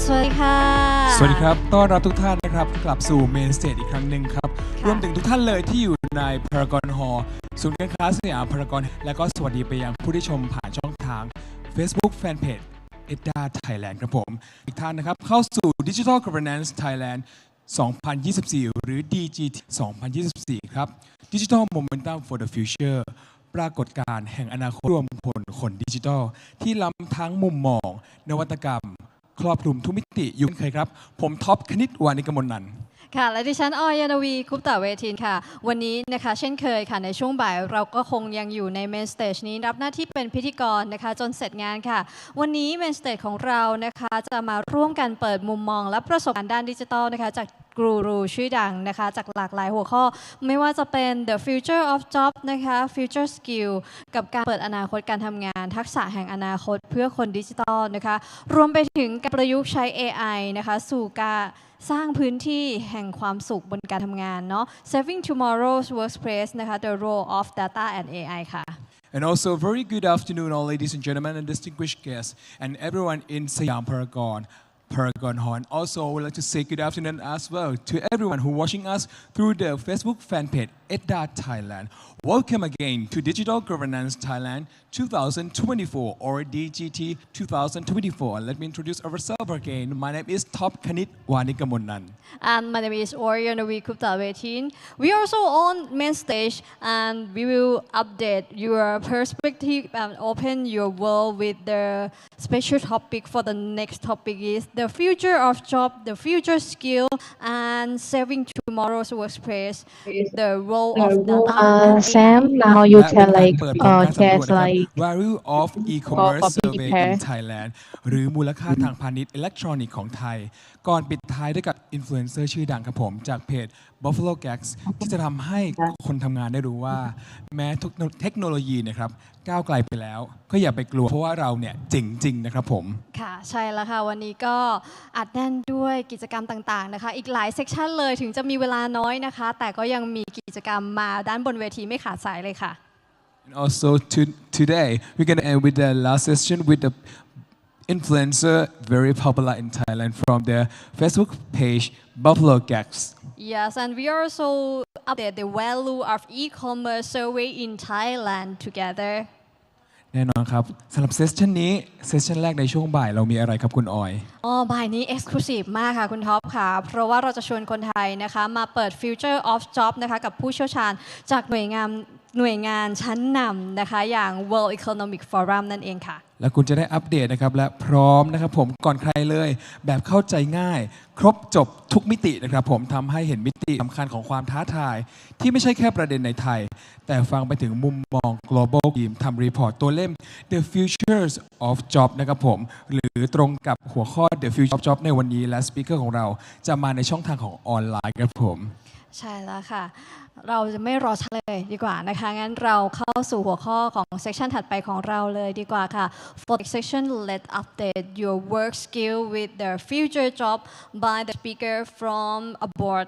สวัสดีค่ะสวัสดีครับต้อนรับทุกท่านนะครับกลับสู่เมนสเตจอีกครั้งหนึ่งครับรวมถึงทุกท่านเลยที่อยู่ในพารากอนฮอลล์ศูนย์การค้าสยามพารากอนและก็สวัสดีไปยังผู้ที่ชมผ่านช่องทาง Facebook Fanpage ETDA Thailand ครับผมอีกท่านนะครับเข้าสู่ Digital Governance Thailand 2024 หรือ DGT 2024 ครับ Digital Momentum for the Future ปรากฏการณ์แห่งอนาคตรวมพลคนดิจิทัลที่ล้ำทั้งมุมมองนวัตกรรมครอบคลุมทุกมิติอยู่เคยครับผมท็อปคณิตวานิกมลนันท์ค่ะและดิฉันออยานวีคุปตะเวทินค่ะวันนี้นะคะเช่นเคยค่ะในช่วงบ่ายเราก็คงยังอยู่ในเมนสเตจนี้รับหน้าที่เป็นพิธีกรนะคะจนเสร็จงานค่ะวันนี้เมนสเตจของเรานะคะจะมาร่วมกันเปิดมุมมองและประสบการณ์ด้านดิจิทัลนะคะจากกูรูชื่อดังนะคะจากหลากหลายหัวข้อไม่ว่าจะเป็น The Future of Job นะคะ Future Skill กับการเปิดอนาคตการทำงานทักษะแห่งอนาคตเพื่อคนดิจิทัลนะคะรวมไปถึงการประยุกต์ใช้ AI นะคะสู่การสร้างพื้นที่แห่งความสุขบนการทำงานเนาะ Saving Tomorrow's Workplace นะคะ The Role of Data and AI ค่ะ And also very good afternoon all ladies and gentlemen and distinguished guests and everyone in Siam Paragon Hall. Also, I would like to say good afternoon as well to everyone who watching us through the Facebook fan page ETDA Thailand. Welcome again to Digital Governance Thailand 2024 or DGT 2024. Let me introduce ourselves again. My name is Top Kanit Wanikamunan. And my name is Orianavi Kuptavetin. We are also on main stage and we will update your perspective and open your world with the special topic for the next topic is the future of job, the future skill, and saving tomorrow's workplace. The role of data. Sam, now you can share Value of e-commerce survey in compare. Thailand หรือมูลค่าทางพาณิชย์อิเล็กทรอนิกส์ของไทยก่อนปิดท้ายด้วยกับอินฟลูเอนเซอร์ชื่อดังครับผมจากเพจ Buffalo Gags ที่จะทำให้คนทำงานได้รู้ว่าแม้เทคโนโลยีนะครับก้าวไกลไปแล้วก็อย่าไปกลัวเพราะว่าเราเนี่ยจริงๆนะครับผมค่ะใช่แล้วค่ะวันนี้ก็อัดแน่นด้วยกิจกรรมต่างๆนะคะอีกหลายเซกชันเลยถึงจะมีเวลาน้อยนะคะแต่ก็ยังมีกิจกรรมมาด้านบนเวทีไม่ขาดสายเลยค่ะ And also today we're going to end with the last session with the influencer very popular in Thailand from the Facebook page Buffalo Gags. Yes, and we also update the value of e-commerce survey in Thailand together. แน่นอนครับสำหรับเซสชันนี้เซสชันแรกในช่วงบ่ายเรามีอะไรครับคุณออยบ่ายนี้ Exclusive มากค่ะคุณท็อปค่ะเพราะว่าเราจะชวนคนไทยนะคะมาเปิด Future of Job นะคะกับผู้เชี่ยวชาญจากหน่วยงานชั้นนำนะคะอย่าง World Economic Forum นั่นเองค่ะและคุณจะได้อัปเดตนะครับและพร้อมนะครับผมก่อนใครเลยแบบเข้าใจง่ายครบจบทุกมิตินะครับผมทำให้เห็นมิติสำคัญของความท้าทายที่ไม่ใช่แค่ประเด็นในไทยแต่ฟังไปถึงมุมมอง global ทีมทำรีพอร์ตตัวเล่ม The Futures of Job นะครับผมหรือตรงกับหัวข้อ The Future of Job ในวันนี้และสปีกเกอร์ของเราจะมาในช่องทางของออนไลน์ครับผมใช่แล้วค่ะเราจะไม่รอช้าเลยดีกว่านะคะงั้นเราเข้าสู่หัวข้อของเซสชันถัดไปของเราเลยดีกว่าค่ะ For the section let's update your work skill with the future job by the speaker from abroad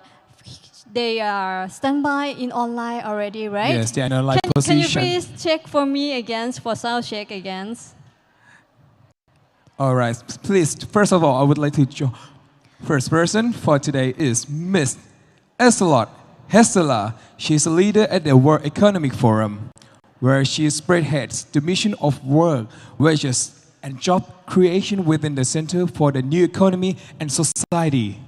they are standby in online already right yes they are in a live position can you please check for me again for sound check again all right please first of all I would like to first person for today is Miss Elselot She's a leader at the World Economic Forum, where she spearheads the mission of work, wages, and job creation within the Center for the New Economy and Society.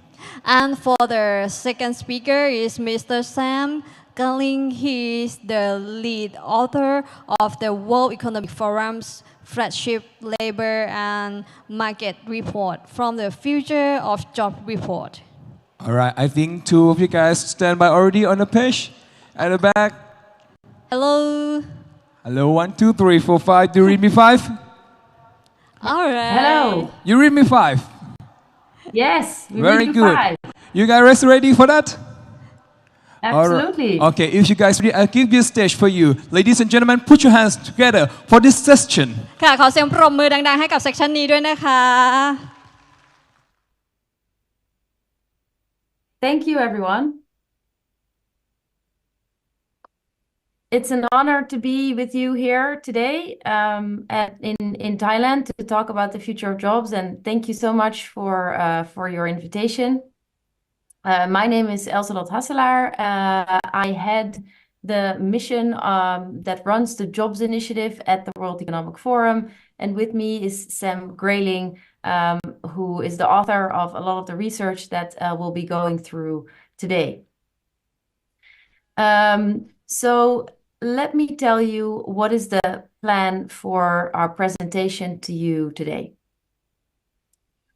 And for the second speaker is Mr. Sam Gulling. He is the lead author of the World Economic Forum's flagship labor and market report from the Future of Job report. All right, I think two of you guys stand by already on the page at the back. Hello. Hello, 1, 2, 3, 4, 5. Do you read me 5? All right. Hello. You read me 5? Yes. Very good. 5. You guys ready for that? Absolutely. Right. Okay, if you guys ready, I'll give you a stage for you. Ladies and gentlemen, put your hands together for this session. ค่ะขอเสียงปรบมือดังๆให้กับเซสชันนี้ด้วยนะคะ Thank you, everyone. it's an honor to be with you here today in Thailand to talk about the future of jobs, and thank you so much for your invitation. My name is Elselot Hasselaar. I head the mission that runs the Jobs Initiative at the World Economic Forum, and with me is Sam Grayling, who is the author of a lot of the research that we'll be going through today. So let me tell you what is the plan for our presentation to you today.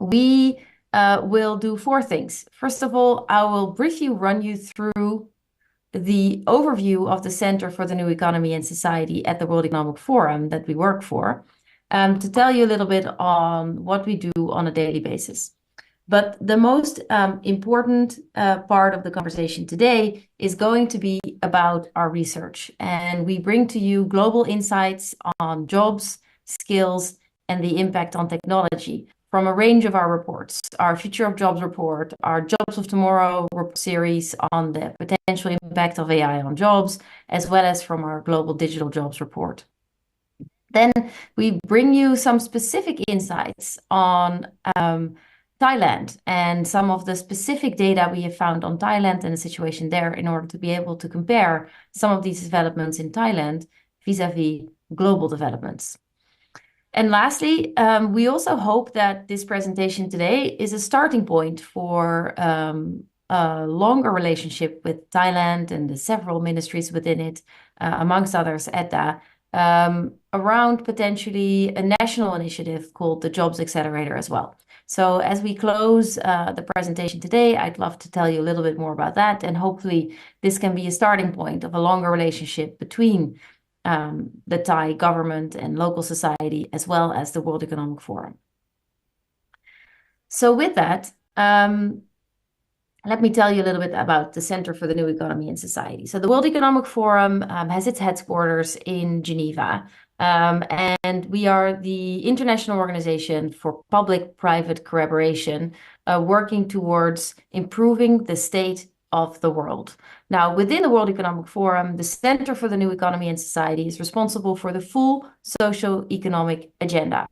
We will do four things. First of all, I will briefly run you through the overview of the Center for the New Economy and Society at the World Economic Forum that we work for, to tell you a little bit on what we do on a daily basis. But the most important part of the conversation today is going to be about our research. And we bring to you global insights on jobs, skills, and the impact on technology from a range of our reports, our Future of Jobs report, our Jobs of Tomorrow series on the potential impact of AI on jobs, as well as from our Global Digital Jobs report. Then we bring you some specific insights on Thailand and some of the specific data we have found on Thailand and the situation there in order to be able to compare some of these developments in Thailand vis-a-vis global developments. And lastly, we also hope that this presentation today is a starting point for a longer relationship with Thailand and the several ministries within it, amongst others, ETDA, around potentially a national initiative called the Jobs Accelerator as well. So as we close the presentation today, I'd love to tell you a little bit more about that, and hopefully this can be a starting point of a longer relationship between the Thai government and local society, as well as the World Economic Forum. So with that, let me tell you a little bit about the Center for the New Economy and Society. So the World Economic Forum has its headquarters in Geneva, and we are the international organization for public-private collaboration, working towards improving the state of the world. Now, within the World Economic Forum, the Center for the New Economy and Society is responsible for the full socio-economic agenda.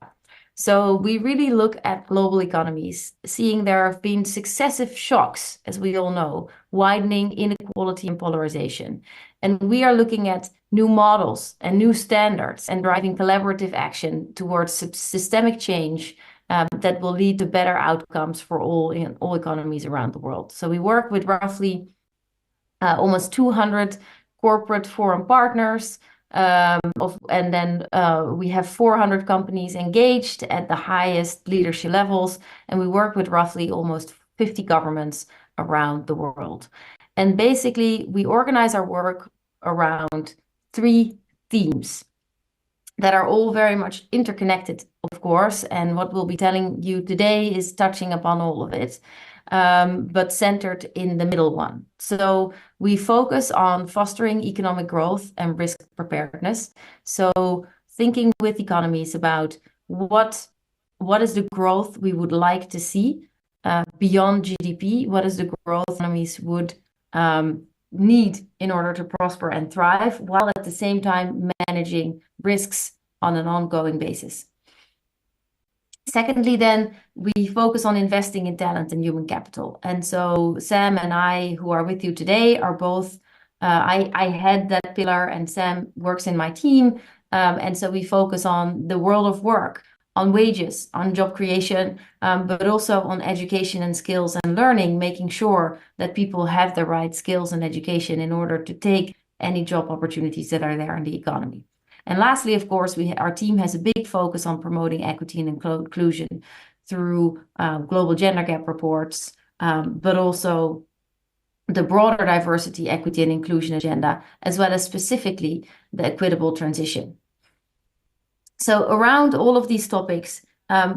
So we really look at global economies, seeing there have been successive shocks, as we all know, widening inequality and polarization. And we are looking at new models and new standards and driving collaborative action towards systemic change that will lead to better outcomes for all economies around the world. So we work with roughly almost 200 corporate forum partners, and then we have 400 companies engaged at the highest leadership levels, and we work with roughly almost 50 governments around the world. And basically, we organize our work around three themes that are all very much interconnected, of course, and what we'll be telling you today is touching upon all of it, but centered in the middle one. So we focus on fostering economic growth and risk preparedness. So thinking with economies about what is the growth we would like to see beyond GDP, what is the growth economies would need in order to prosper and thrive, while at the same time managing risks on an ongoing basis. Secondly, then, we focus on investing in talent and human capital. And so Sam and I, who are with you today, are both, I head that pillar and Sam works in my team. And so we focus on the world of work, on wages, on job creation, but also on education and skills and learning, making sure that people have the right skills and education in order to take any job opportunities that are there in the economy. And lastly, of course, our team has a big focus on promoting equity and inclusion through global gender gap reports, but also the broader diversity, equity, and inclusion agenda, as well as specifically the equitable transition. So around all of these topics,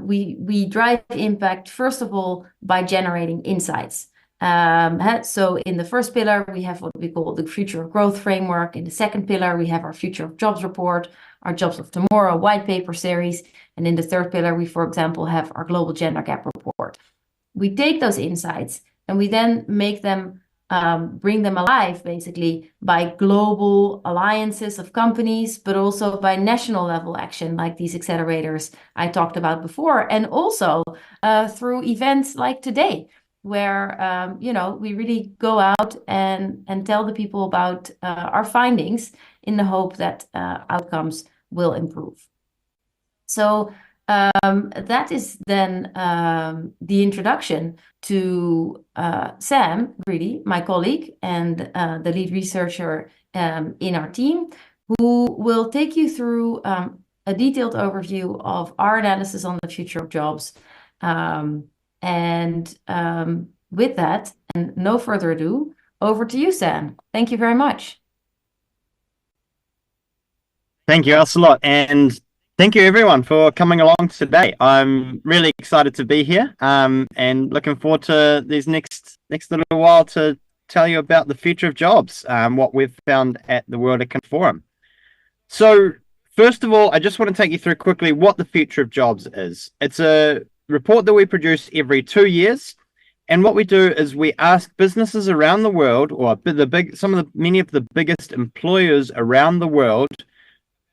we drive impact, first of all, by generating insights. So in the first pillar, we have what we call the Future of Growth framework. In the second pillar, we have our Future of Jobs report, our Jobs of Tomorrow white paper series. And in the third pillar, we, for example, have our Global Gender Gap report. We take those insights and we then make them bring them alive basically by global alliances of companies, but also by national level action like these accelerators I talked about before, and also through events like today, where we really go out and tell the people about our findings in the hope that outcomes will improve. So that is then the introduction to Sam, really, my colleague and the lead researcher in our team, who will take you through a detailed overview of our analysis on the future of jobs. With that, and no further ado, over to you, Sam. Thank you very much. Thank you, Elselot, and thank you everyone for coming along today. I'm really excited to be here and looking forward to these next little while to tell you about the future of jobs, what we've found at the World Economic Forum. So first of all, I just want to take you through quickly what the future of jobs is. It's a report that we produce every 2 years. And what we do is we ask businesses around the world, or many of the biggest employers around the world,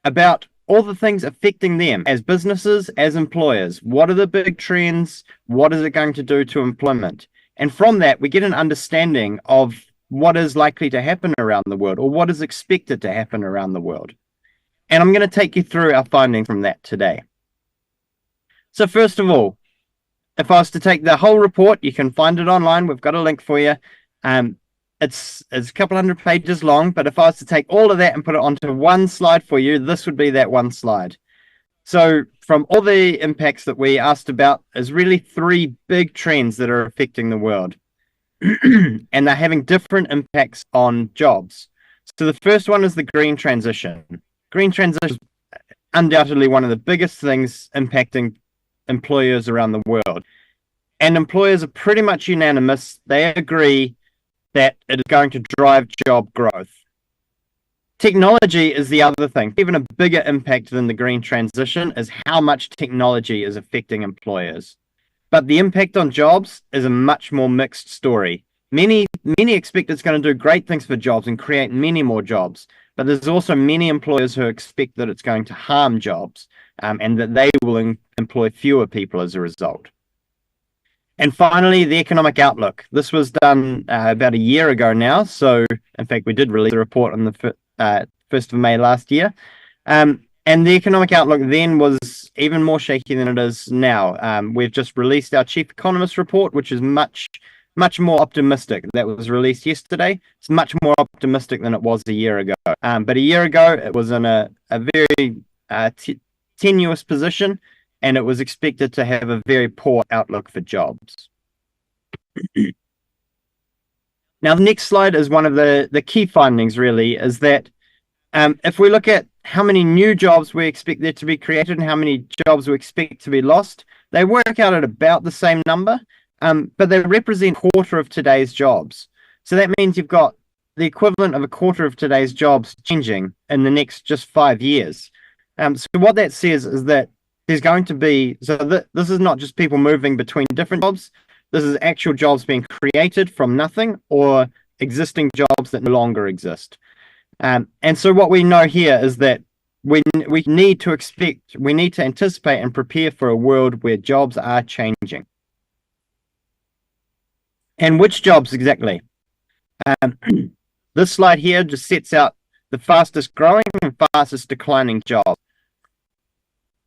about all the things affecting them as businesses, as employers. What are the big trends? What is it going to do to employment? And from that, we get an understanding of what is likely to happen around the world, or what is expected to happen around the world. And I'm going to take you through our findings from that today. So first of all, if I was to take the whole report, you can find it online. We've got a link for you. It's a couple hundred pages long, but if I was to take all of that and put it onto one slide for you, this would be that one slide. So from all the impacts that we asked about is really 3 big trends that are affecting the world. And they're having different impacts on jobs. So the first one is the green transition. Green transition is undoubtedly one of the biggest things impacting employers around the world. And employers are pretty much unanimous. They agree that it is going to drive job growth. Technology is the other thing. Even a bigger impact than the green transition is how much technology is affecting employers. But the impact on jobs is a much more mixed story. Many expect it's going to do great things for jobs and create many more jobs. But there's also many employers who expect that it's going to harm jobs and that they will employ fewer people as a result. And finally, the economic outlook. This was done about a year ago now. So, in fact, we did release a report on the 1st of May last year. And the economic outlook then was even more shaky than it is now. We've just released our chief economist report, which is much more optimistic. That was released yesterday. It's much more optimistic than it was a year ago. But a year ago, it was in a very tenuous position, and it was expected to have a very poor outlook for jobs. Now, the next slide is one of the key findings, really, is that if we look at how many new jobs we expect there to be created and how many jobs we expect to be lost, they work out at about the same number, but they represent a quarter of today's jobs. So that means you've got the equivalent of a quarter of today's jobs changing in the next just 5 years. So what that says is that there's going to be, this is not just people moving between different jobs, this is actual jobs being created from nothing or existing jobs that no longer exist. And so what we know here is that we need to anticipate and prepare for a world where jobs are changing. And which jobs exactly? This slide here just sets out the fastest growing and fastest declining jobs.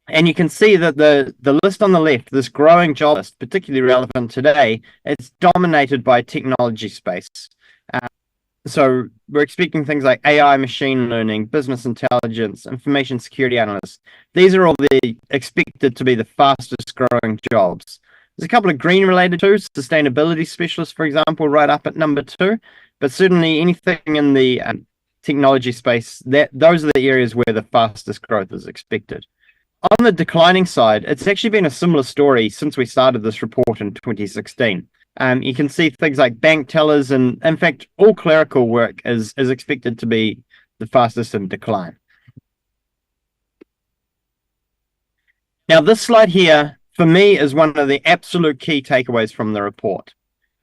And you can see that the list on the left, this growing job list, particularly relevant today, it's dominated by technology space. So we're expecting things like AI, machine learning, business intelligence, information security analysts. These are all expected to be the fastest growing jobs. There's a couple of green related too, sustainability specialists, for example, right up at number 2. But certainly anything in the technology space, those are the areas where the fastest growth is expected. On the declining side, it's actually been a similar story since we started this report in 2016. You can see things like bank tellers and, in fact, all clerical work is expected to be the fastest in decline. Now, this slide here, for me, is one of the absolute key takeaways from the report.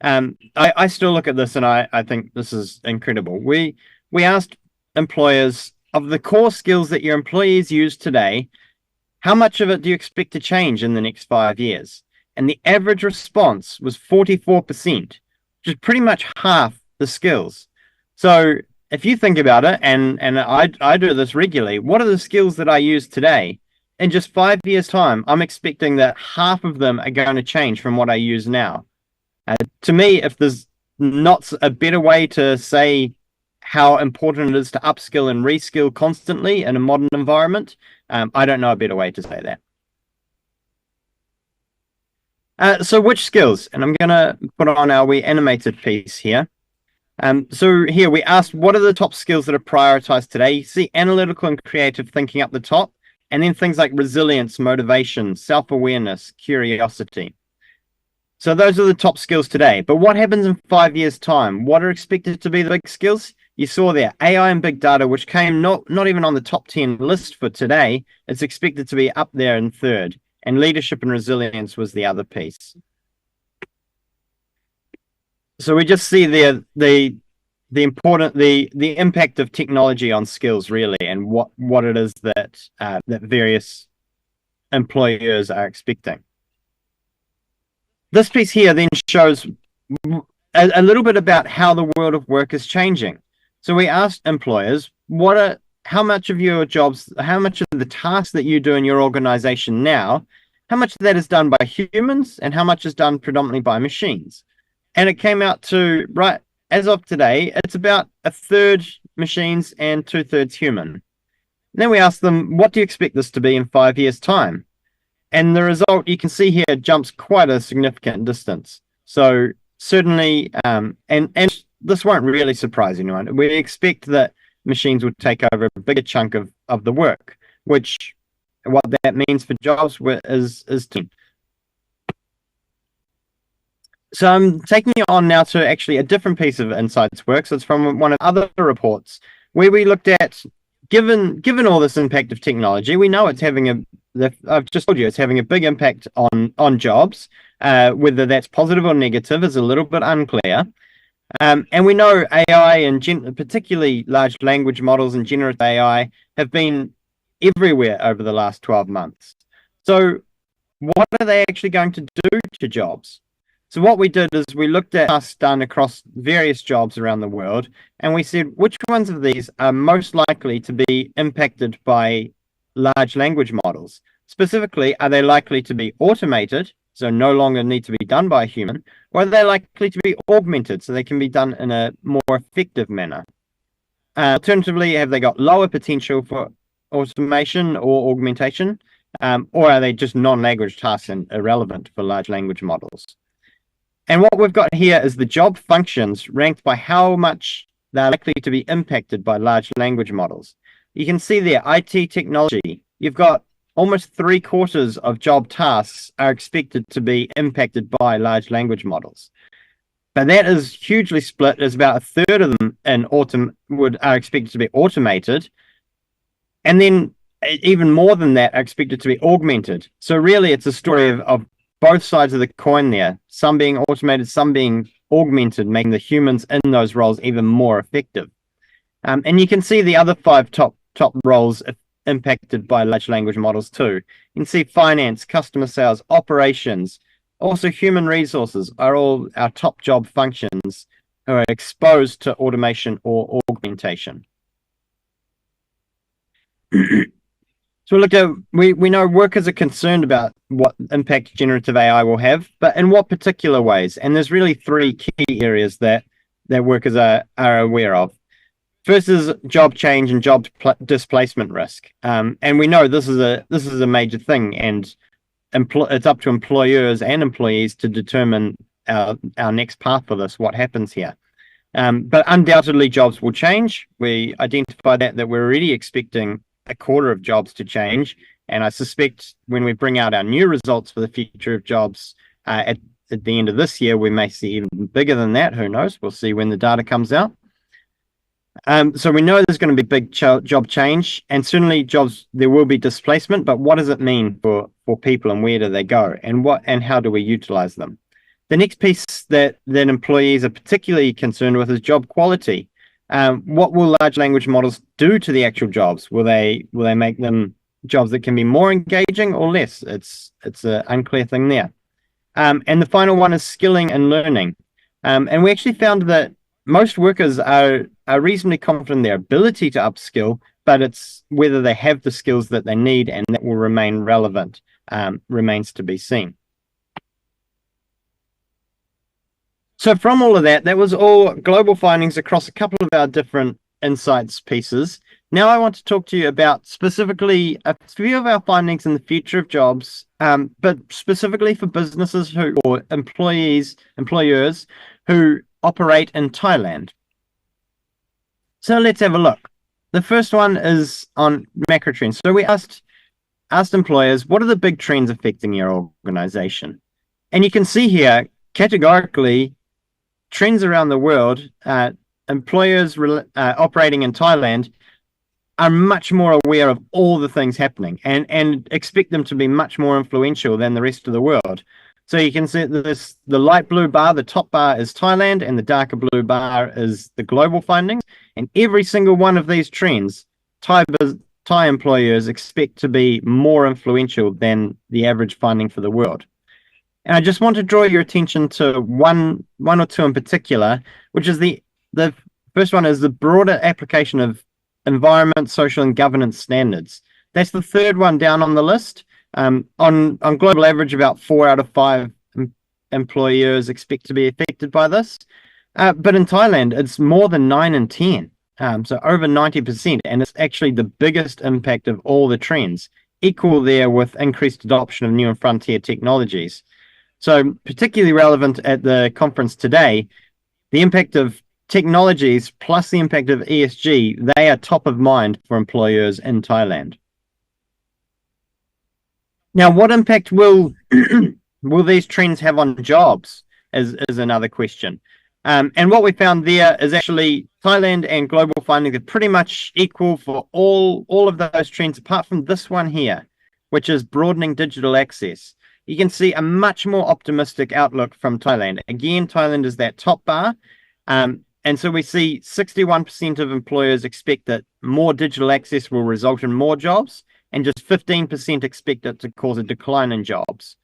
I still look at this and I think this is incredible. We asked employers, of the core skills that your employees use today, how much of it do you expect to change in the next 5 years? And the average response was 44%, which is pretty much half the skills. So if you think about it, and I do this regularly, what are the skills that I use today? In just 5 years' time, I'm expecting that half of them are going to change from what I use now. To me, if there's not a better way to say how important it is to upskill and reskill constantly in a modern environment, I don't know a better way to say that. So which skills? And I'm going to put on our wee animated piece here. So here we asked, what are the top skills that are prioritized today? You see analytical and creative thinking up the top, and then things like resilience, motivation, self-awareness, curiosity. So those are the top skills today. But what happens in 5 years' time? What are expected to be the big skills? You saw there, AI and big data, which came not even on the top 10 list for today. It's expected to be up there in third. And leadership and resilience was the other piece. So we just see there the impact of technology on skills, really, and what it is that that various employers are expecting. This piece here then shows a little bit about how the world of work is changing. So we asked employers, how much of your jobs, how much of the tasks that you do in your organization now, how much of that is done by humans and how much is done predominantly by machines? And it came out to, right, as of today, it's about a third machines and 2/3 human. And then we asked them, what do you expect this to be in 5 years' time? And the result, you can see here, jumps quite a significant distance. So certainly, and this won't really surprise anyone. We expect that machines would take over a bigger chunk of the work, which what that means for jobs is 10. So I'm taking you on now to actually a different piece of insights work. So it's from one of the other reports where we looked at, given all this impact of technology, we know it's having I've just told you, it's having a big impact on jobs. Whether that's positive or negative is a little bit unclear. And we know AI and particularly large language models and generative AI have been everywhere over the last 12 months. So what are they actually going to do to jobs? So what we did is we looked at tasks done across various jobs around the world, and we said, which ones of these are most likely to be impacted by large language models? Specifically, are they likely to be automated, so no longer need to be done by a human, or are they likely to be augmented, so they can be done in a more effective manner? Alternatively, have they got lower potential for automation or augmentation, or are they just non-language tasks and irrelevant for large language models? And what we've got here is the job functions ranked by how much they're likely to be impacted by large language models. You can see there, IT technology, you've got almost 3/4 of job tasks are expected to be impacted by large language models. But that is hugely split, as about 1/3 of them are expected to be automated. And then even more than that are expected to be augmented. So really it's a story of both sides of the coin there, some being automated, some being augmented, making the humans in those roles even more effective. And you can see the other 5 top roles impacted by large language models too. You can see finance, customer sales, operations, also human resources are all our top job functions who are exposed to automation or augmentation. So look at, we know workers are concerned about what impact generative AI will have, but in what particular ways? And there's really 3 key areas that workers are aware of. First is job change and job displacement risk. And we know this is a major thing, and it's up to employers and employees to determine our next path for this, what happens here. But undoubtedly jobs will change. We identify that we're already expecting 1/4 of jobs to change, and I suspect when we bring out our new results for the future of jobs at the end of this year, we may see even bigger than that. Who knows? We'll see when the data comes out. So we know there's going to be big job change, and certainly jobs, there will be displacement, but what does it mean for people, and where do they go, and how do we utilize them? The next piece that employees are particularly concerned with is job quality. What will large language models do to the actual jobs? Will they make them jobs that can be more engaging or less? It's an unclear thing there. And the final one is skilling and learning. And we actually found that most workers are reasonably confident in their ability to upskill, but it's whether they have the skills that they need and that will remain relevant remains to be seen. So from all of that was all global findings across a couple of our different insights pieces. Now I want to talk to you about specifically a few of our findings in the future of jobs, but specifically for businesses or employers who operate in Thailand. So let's have a look. The first one is on macro trends. So we asked employers, what are the big trends affecting your organization? And you can see here, categorically, trends around the world, employers operating in Thailand are much more aware of all the things happening and expect them to be much more influential than the rest of the world. So you can see the light blue bar, the top bar is Thailand, and the darker blue bar is the global findings. And every single one of these trends, Thai employers expect to be more influential than the average finding for the world. And I just want to draw your attention to one or two in particular, which is the first one is the broader application of environment, social, and governance standards. That's the third one down on the list. On global average, about 4 out of 5 employers expect to be affected by this. But in Thailand, it's more than 9 in 10. So over 90%, and it's actually the biggest impact of all the trends, equal there with increased adoption of new and frontier technologies. So particularly relevant at the conference today, the impact of technologies plus the impact of ESG, they are top of mind for employers in Thailand. Now, what impact will these trends have on jobs is another question. And what we found there is actually Thailand and global findings are pretty much equal for all of those trends, apart from this one here, which is broadening digital access. You can see a much more optimistic outlook from Thailand. Again, Thailand is that top bar. And so we see 61% of employers expect that more digital access will result in more jobs, and just 15% expect it to cause a decline in jobs.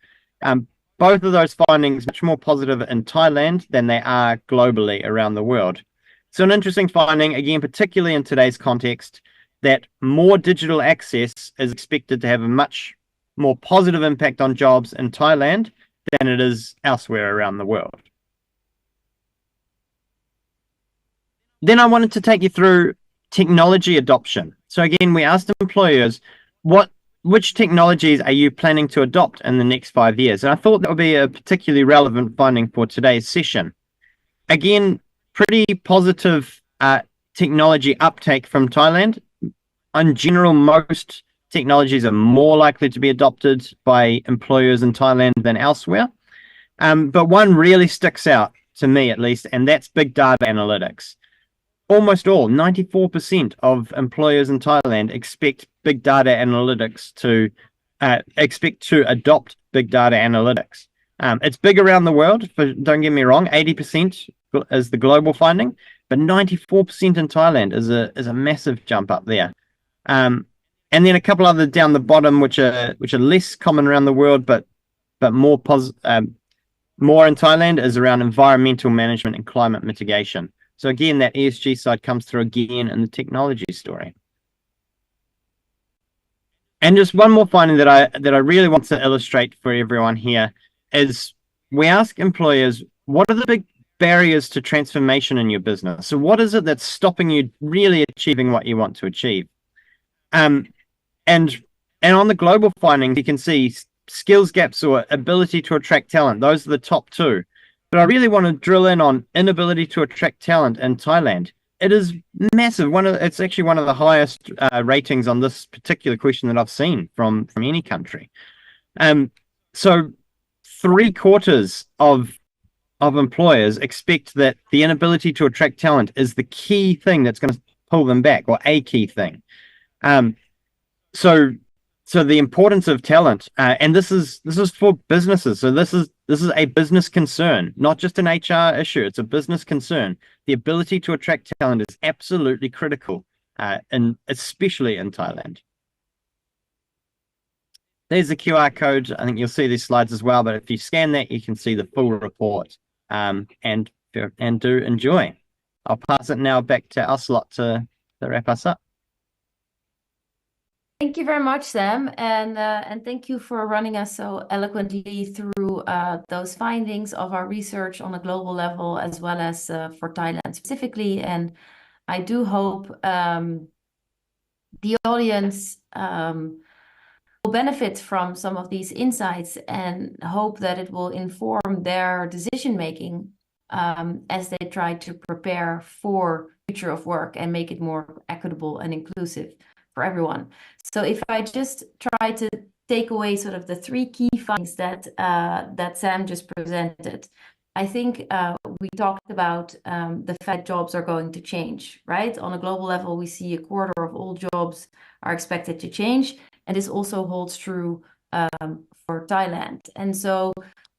Both of those findings much more positive in Thailand than they are globally around the world. So an interesting finding, again, particularly in today's context, that more digital access is expected to have a much more positive impact on jobs in Thailand than it is elsewhere around the world. Then I wanted to take you through technology adoption. So again, we asked employers, which technologies are you planning to adopt in the next 5 years? And I thought that would be a particularly relevant finding for today's session. Again, pretty positive technology uptake from Thailand. In general, most technologies are more likely to be adopted by employers in Thailand than elsewhere. But one really sticks out to me, at least, and that's big data analytics. Almost all, 94% of employers in Thailand expect big data analytics to adopt big data analytics. It's big around the world, don't get me wrong, 80% is the global finding, but 94% in Thailand is a massive jump up there. And then a couple other down the bottom, which are less common around the world, but more in Thailand, is around environmental management and climate mitigation. So again, that ESG side comes through again in the technology story. And just one more finding that I really want to illustrate for everyone here is we ask employers, what are the big barriers to transformation in your business? So what is it that's stopping you really achieving what you want to achieve? And on the global findings, you can see skills gaps or ability to attract talent. Those are the top two. But I really want to drill in on inability to attract talent in Thailand. It is massive. It's actually one of the highest ratings on this particular question that I've seen from any country. So 3/4 of employers expect that the inability to attract talent is the key thing that's going to pull them back, or a key thing. So so the importance of talent, and this is for businesses. So this is a business concern, not just an HR issue. It's a business concern. The ability to attract talent is absolutely critical, and especially in Thailand. There's the QR code. I think you'll see these slides as well. But if you scan that, you can see the full report. And do enjoy. I'll pass it now back to Elselot to wrap us up. Thank you very much, Sam, and thank you for running us so eloquently through those findings of our research on a global level, as well as for Thailand specifically. And I do hope the audience will benefit from some of these insights, and hope that it will inform their decision making as they try to prepare for future of work and make it more equitable and inclusive for everyone. So if I just try to take away sort of the three key findings that Sam just presented, I think we talked about the fact jobs are going to change, right? On a global level, we see a quarter of all jobs are expected to change, and this also holds true for Thailand. And so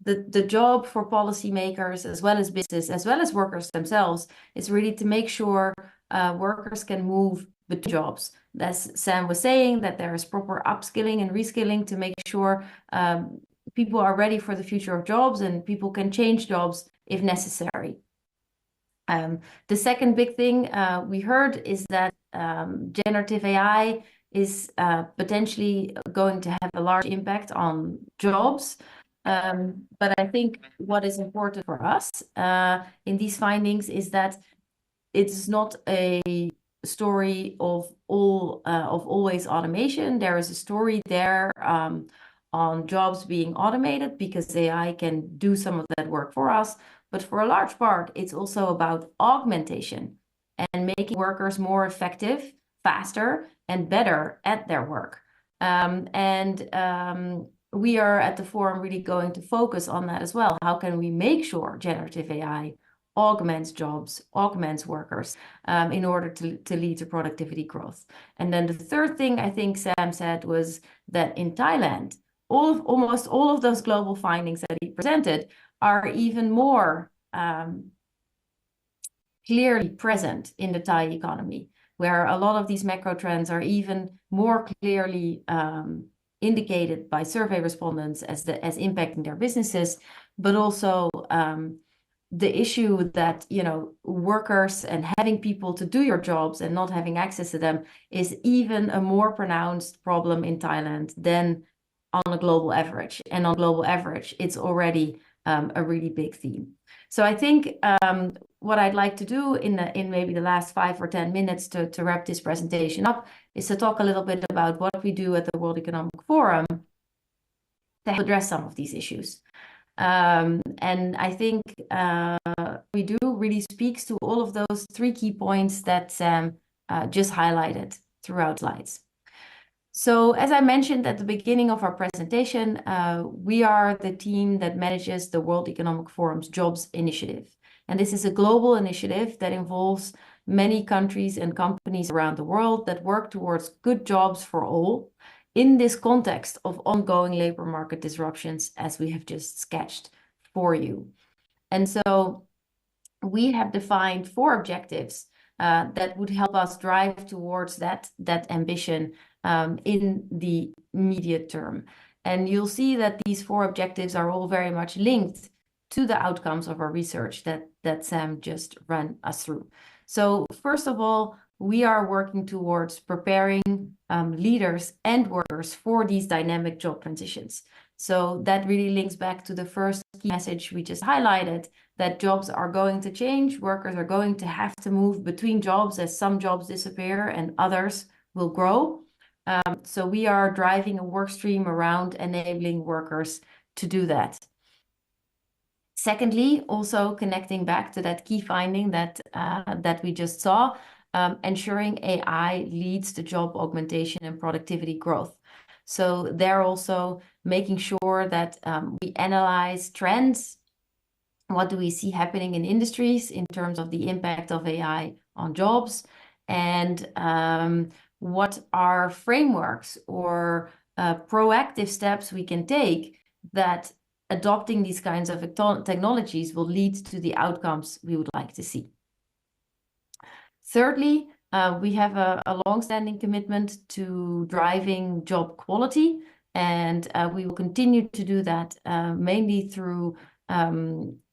the job for policymakers, as well as business, as well as workers themselves, is really to make sure workers can move between jobs. As Sam was saying, that there is proper upskilling and reskilling to make sure people are ready for the future of jobs, and people can change jobs if necessary. The second big thing we heard is that generative AI is potentially going to have a large impact on jobs. But I think what is important for us in these findings is that it's not a story of always automation. There is a story there on jobs being automated because AI can do some of that work for us. But for a large part, it's also about augmentation and making workers more effective, faster, and better at their work. We are at the forum really going to focus on that as well. How can we make sure generative AI augments jobs, augments workers in order to lead to productivity growth? And then the third thing I think Sam said was that in Thailand, almost all of those global findings that he presented are even more clearly present in the Thai economy, where a lot of these macro trends are even more clearly indicated by survey respondents as impacting their businesses, but also the issue that, you know, workers and having people to do your jobs and not having access to them is even a more pronounced problem in Thailand than on a global average. And on global average, it's already a really big theme. So I think what I'd like to do in maybe the last 5 or 10 minutes to wrap this presentation up is to talk a little bit about what we do at the World Economic Forum to address some of these issues. And I think we do really speaks to all of those 3 key points that Sam just highlighted throughout slides. So as I mentioned at the beginning of our presentation, we are the team that manages the World Economic Forum's Jobs Initiative. And this is a global initiative that involves many countries and companies around the world that work towards good jobs for all in this context of ongoing labor market disruptions, as we have just sketched for you. And so we have defined 4 objectives that would help us drive towards that ambition in the immediate term. And you'll see that these 4 objectives are all very much linked to the outcomes of our research that Sam just ran us through. So first of all, we are working towards preparing leaders and workers for these dynamic job transitions. So that really links back to the first key message we just highlighted, that jobs are going to change, workers are going to have to move between jobs as some jobs disappear and others will grow. So we are driving a work stream around enabling workers to do that. Secondly, also connecting back to that key finding that we just saw, ensuring AI leads to job augmentation and productivity growth. So they're also making sure that we analyze trends. What do we see happening in industries in terms of the impact of AI on jobs? And what are frameworks or proactive steps we can take that adopting these kinds of technologies will lead to the outcomes we would like to see. Thirdly, we have a long-standing commitment to driving job quality, and we will continue to do that mainly through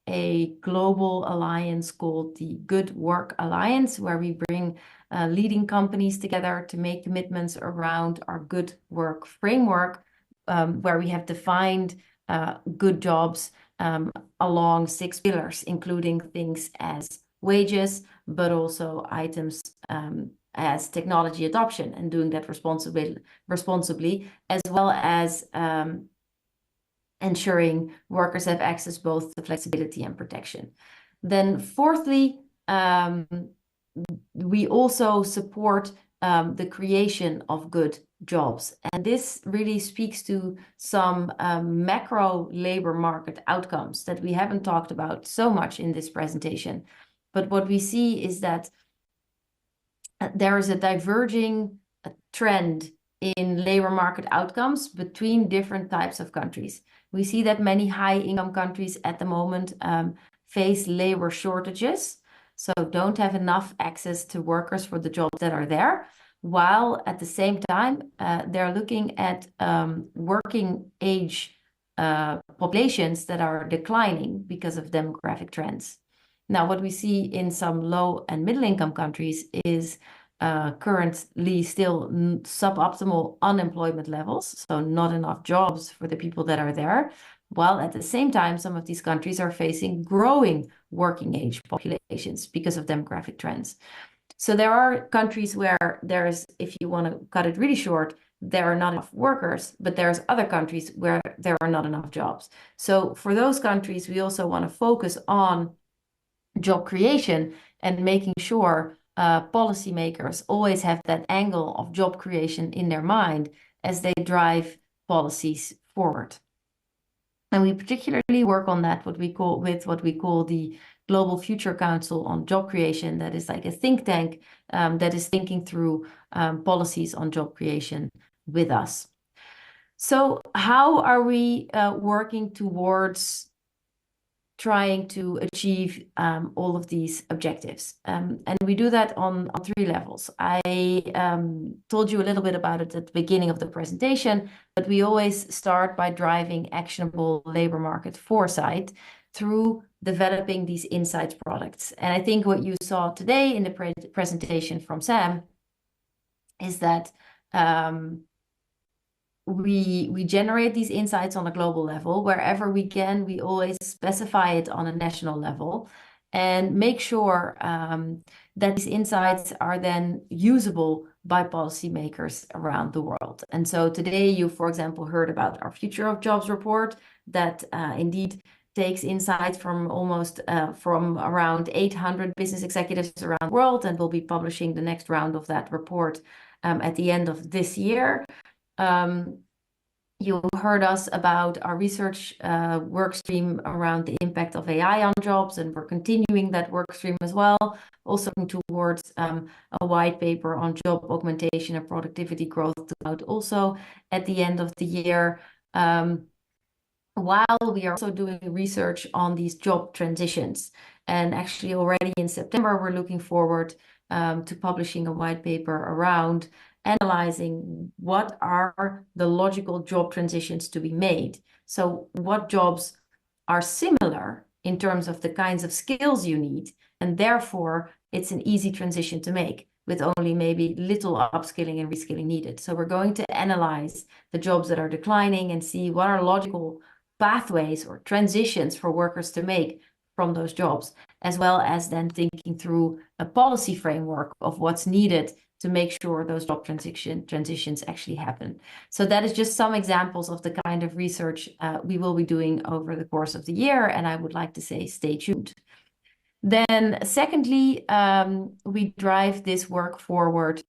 a global alliance called the Good Work Alliance, where we bring leading companies together to make commitments around our good work framework, where we have defined good jobs along 6 pillars, including things as wages, but also items as technology adoption and doing that responsibly, as well as ensuring workers have access both to flexibility and protection. Then fourthly, we also support the creation of good jobs. And this really speaks to some macro labor market outcomes that we haven't talked about so much in this presentation. But what we see is that there is a diverging trend in labor market outcomes between different types of countries. We see that many high-income countries at the moment face labor shortages, so don't have enough access to workers for the jobs that are there, while at the same time, they're looking at working age populations that are declining because of demographic trends. Now, what we see in some low and middle income countries is currently still suboptimal unemployment levels, so not enough jobs for the people that are there, while at the same time, some of these countries are facing growing working age populations because of demographic trends. So there are countries where there's, if you want to cut it really short, there are not enough workers, but there's other countries where there are not enough jobs. So for those countries, we also want to focus on job creation and making sure policymakers always have that angle of job creation in their mind as they drive policies forward. And we particularly work on that, what we call the Global Future Council on Job Creation. That is like a think tank that is thinking through policies on job creation with us. So how are we working towards trying to achieve all of these objectives? And we do that on 3 levels. I told you a little bit about it at the beginning of the presentation, but we always start by driving actionable labor market foresight through developing these insights products. And I think what you saw today in the presentation from Sam is that we generate these insights on a global level. Wherever we can, we always specify it on a national level and make sure that these insights are then usable by policymakers around the world. And so today you, for example, heard about our Future of Jobs report that indeed takes insights from from around 800 business executives around the world, and we'll be publishing the next round of that report at the end of this year. You heard us about our research work stream around the impact of AI on jobs, and we're continuing that work stream as well, also towards a white paper on job augmentation and productivity growth to come out also at the end of the year. While we are also doing research on these job transitions. And actually already in September, we're looking forward to publishing a white paper around analyzing what are the logical job transitions to be made. So what jobs are similar in terms of the kinds of skills you need, and therefore it's an easy transition to make with only maybe little upskilling and reskilling needed. So we're going to analyze the jobs that are declining and see what are logical pathways or transitions for workers to make from those jobs, as well as then thinking through a policy framework of what's needed to make sure those job transitions actually happen. So that is just some examples of the kind of research we will be doing over the course of the year, and I would like to say stay tuned. Then secondly, we drive this work forward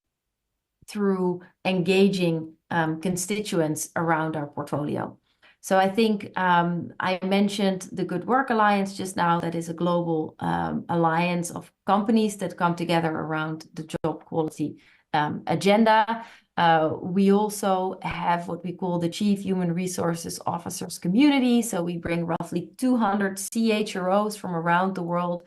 through engaging constituents around our portfolio. So I think I mentioned the Good Work Alliance just now. That is a global alliance of companies that come together around the job quality agenda. We also have what we call the Chief Human Resources Officers community. So we bring roughly 200 CHROs from around the world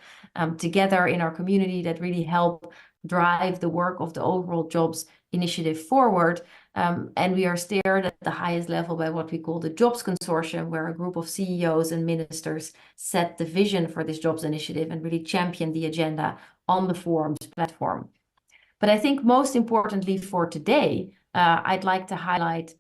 together in our community that really help drive the work of the overall jobs initiative forward. And we are steered at the highest level by what we call the Jobs Consortium, where a group of CEOs and ministers set the vision for this jobs initiative and really champion the agenda on the forum's platform. But I think most importantly for today, I'd like to highlight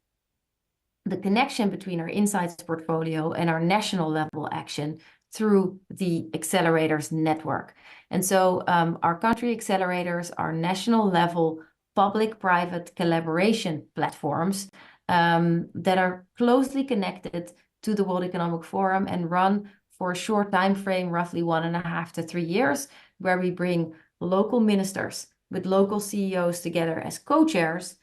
the connection between our insights portfolio and our national level action through the accelerators network. And so our country accelerators are national level public-private collaboration platforms that are closely connected to the World Economic Forum and run for a short time frame, roughly 1.5 to 3 years, where we bring local ministers with local CEOs together as co-chairs.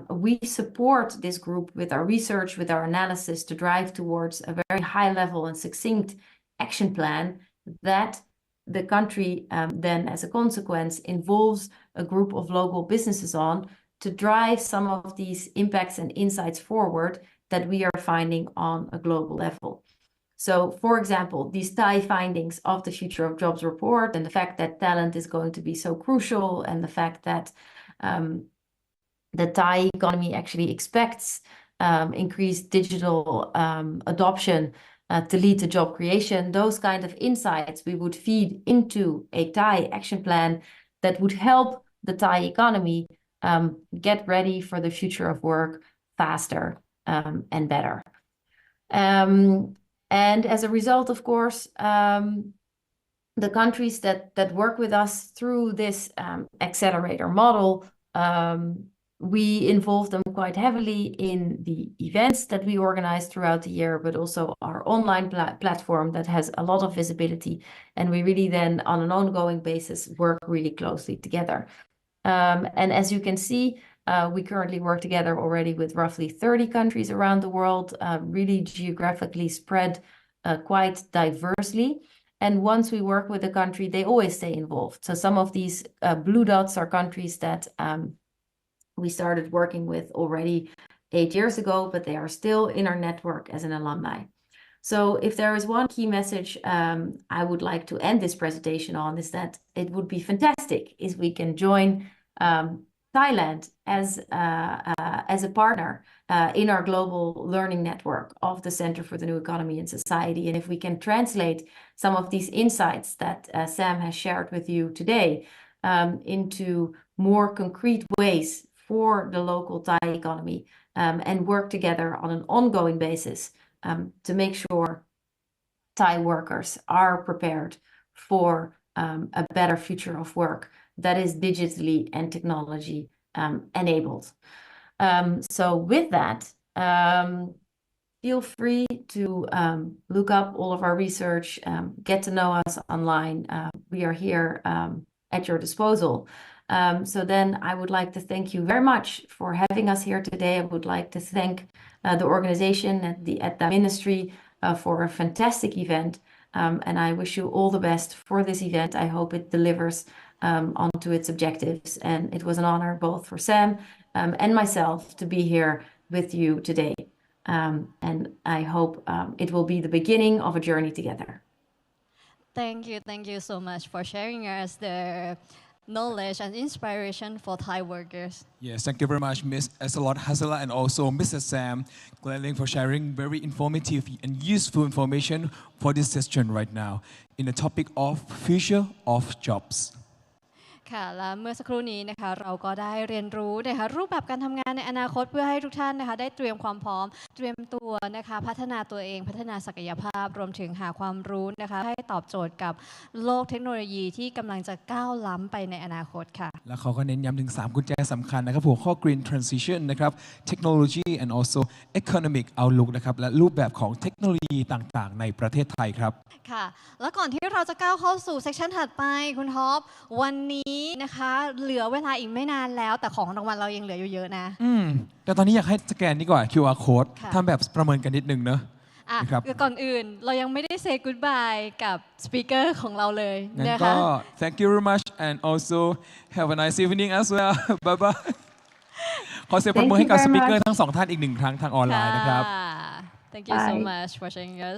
We support this group with our research, with our analysis to drive towards a very high level and succinct action plan that the country then as a consequence involves a group of local businesses on to drive some of these impacts and insights forward that we are finding on a global level. So, for example, these Thai findings of the Future of Jobs report and the fact that talent is going to be so crucial and the fact that the Thai economy actually expects increased digital adoption to lead to job creation, those kind of insights we would feed into a Thai action plan that would help the Thai economy get ready for the future of work faster and better. And as a result, of course, the countries that work with us through this accelerator model, we involve them quite heavily in the events that we organize throughout the year, but also our online platform that has a lot of visibility. And we really then, on an ongoing basis, work really closely together. And as you can see, we currently work together already with roughly 30 countries around the world, really geographically spread quite diversely. And once we work with a country, they always stay involved. So some of these blue dots are countries that we started working with already 8 years ago, but they are still in our network as an alumni. So if there is one key message I would like to end this presentation on is that it would be fantastic if we can join Thailand as a partner in our global learning network of the Center for the New Economy and Society. And if we can translate some of these insights that Sam has shared with you today into more concrete ways for the local Thai economy and work together on an ongoing basis to make sure Thai workers are prepared for a better future of work that is digitally and technology enabled. So with that, feel free to look up all of our research, get to know us online. We are here at your disposal. So then I would like to thank you very much for having us here today. I would like to thank the organization at the ministry for a fantastic event. And I wish you all the best for this event. I hope it delivers onto its objectives. And it was an honor both for Sam and myself to be here with you today. And I hope it will be the beginning of a journey together. Thank you so much for sharing us the knowledge and inspiration for Thai workers. Yes, thank you very much, Ms. Elselot Hasela, and also Mr. Sam Glenling for sharing very informative and useful information for this session right now in the topic of future of jobs. ค่ะและเมื่อสักครู่นี้นะคะเราก็ได้เรียนรู้นะคะรูปแบบการทำงานในอนาคตเพื่อให้ทุกท่านนะคะได้เตรียมความพร้อมเตรียมตัวนะคะพัฒนาตัวเองพัฒนาศักยภาพรวมถึงหาความรู้นะคะให้ตอบโจทย์กับโลกเทคโนโลยีที่กำลังจะก้าวล้ำไปในอนาคตค่ะและเขาก็เน้นย้ำถึง3กุญแจสำคัญนะครับหัวข้อ Green Transition นะครับ Technology and also Economic Outlook นะครับและรูปแบบของเทคโนโลยีต่างๆในประเทศไทยครับค่ะและก่อนที่เราจะก้าวเข้าสู่เซสชันถัดไปคุณท็อปวันนี้นะคะเหลือเวลาอีกไม่นานแล้วแต่ของรางวัลเรายังเหลืออยู่เยอะนะแต่ตอนนี้อยากให้สแกนนี่ก่อน QR code ทำแบบประเมินกันนิดนึงเนอะก่อนอื่นเรายังไม่ได้ say goodbye กับสปีกเกอร์ของเราเลยนะคะก็ thank you very much and also have a nice evening as well bye bye ขอเสียงปรบมือให้กับสปีกเกอร์ทั้งสองท่านอีกหนึ่งครั้งทางออนไลน์นะครับ Thank you so much for sharing us